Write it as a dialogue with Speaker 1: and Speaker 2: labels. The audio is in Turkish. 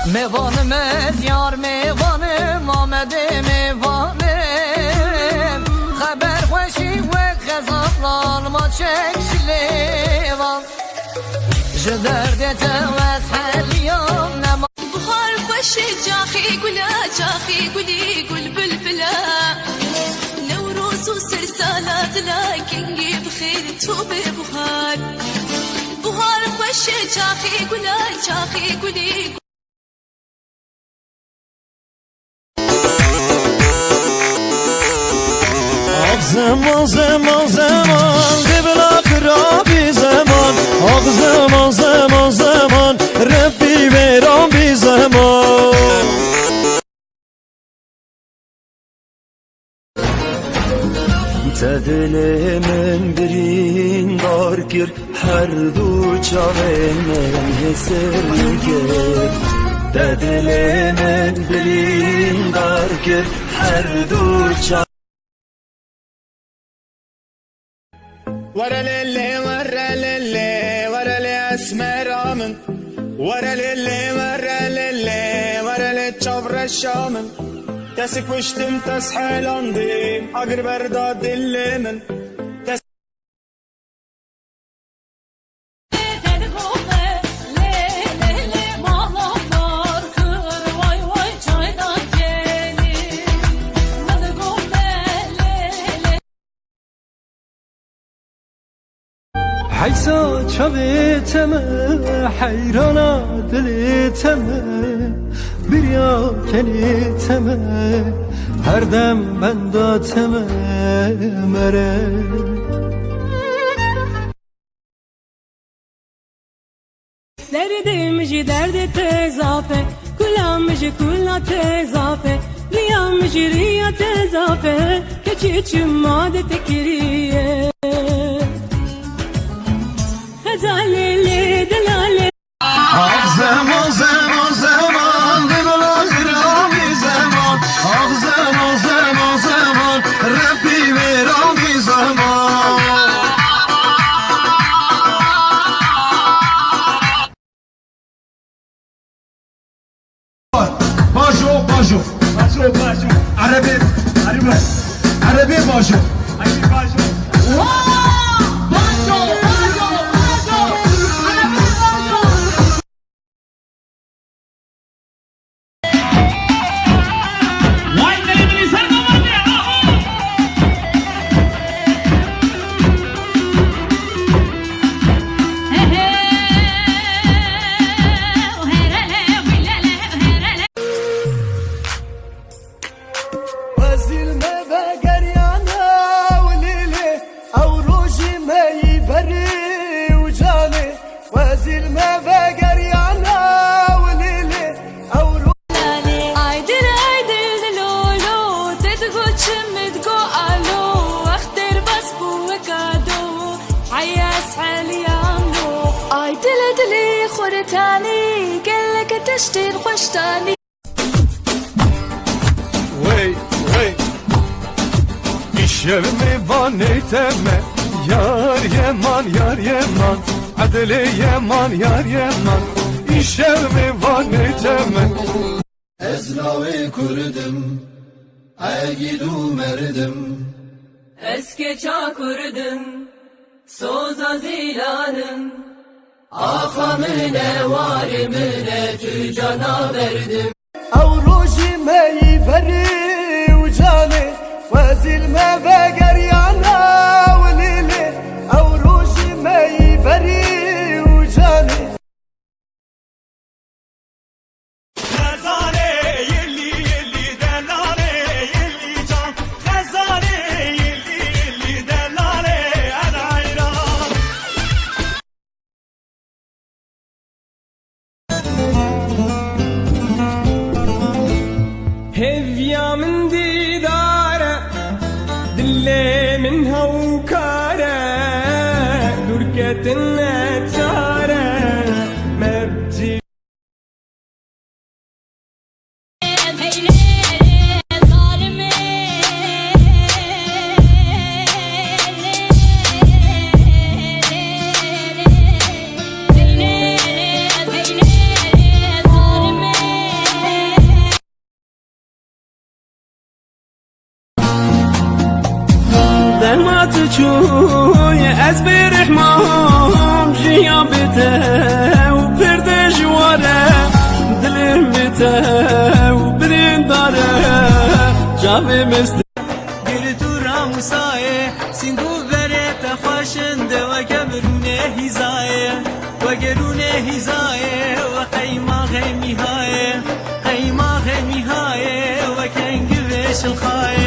Speaker 1: Mevanım ez yar mevanım Ahmet'e mevanım Haber hoşi ve gazaplanma çekşilevan Jeder tevez helyam nema
Speaker 2: Buhar başı cahi gula cahi guli gul bülbüla Nevruzu sirsalat lakingi bkhir tube buhar Buhar başı cahi gula cahi guli
Speaker 3: Zaman zaman zaman Dibla kırabi zaman Ah zaman zaman zaman Rabbi veran bir zaman Tedilimin birin dargir Her du çavemen yesergir Tedilimin birin dargir Her du çavemen
Speaker 4: ورا للي ورا للي ورا لي اسمر امن ورا للي ورا للي ورا لي تشوفر الشامن تسك وشتم تسحل انضيم اقرب ارداد الليمن
Speaker 3: حیسا چاویتمه حیرانا دلیتمه بریا کلیتمه هر دم بنداتمه مره
Speaker 5: Derdimci derdi tezafe Kulamcı kula tezafe Riyamcı riya tezafe Keçiçim made tekiriye Delale delale
Speaker 3: Ah zaman zaman zaman Dibla kırabi zaman Ah zaman zaman zaman Rabbi veran bir zaman
Speaker 6: باجو باجو باجو باجو عربي عربي عربي باجو عربي باجو
Speaker 2: خورتاني قالك تشتي خوشتاني
Speaker 3: Vey vey İşevimi van eyteme Yar yeman yar yeman Adeli yeman yar yeman İşevimi van eyteme
Speaker 7: Ezravi kurdum Egidu merdim
Speaker 5: Eske çakurdum Soza zilanım
Speaker 7: Akamine varimine tücana verdim
Speaker 4: Avruji meyi veri ucani Vezilme ve geryana velili Avruji meyi veri ucani Khazane yelli yelli delale yelli can Khazane yelli yelli delale el ayran
Speaker 3: Hevya
Speaker 8: مام جیا بته و پرده جواره دلم بته و برین داره جاوه مست
Speaker 9: گل تو راموسایه سینگو برت خوشنده و گبرونه هیزایه و گرونه هیزایه و قیماغ میهایه قیماغ میهایه و کنگ بش الخایه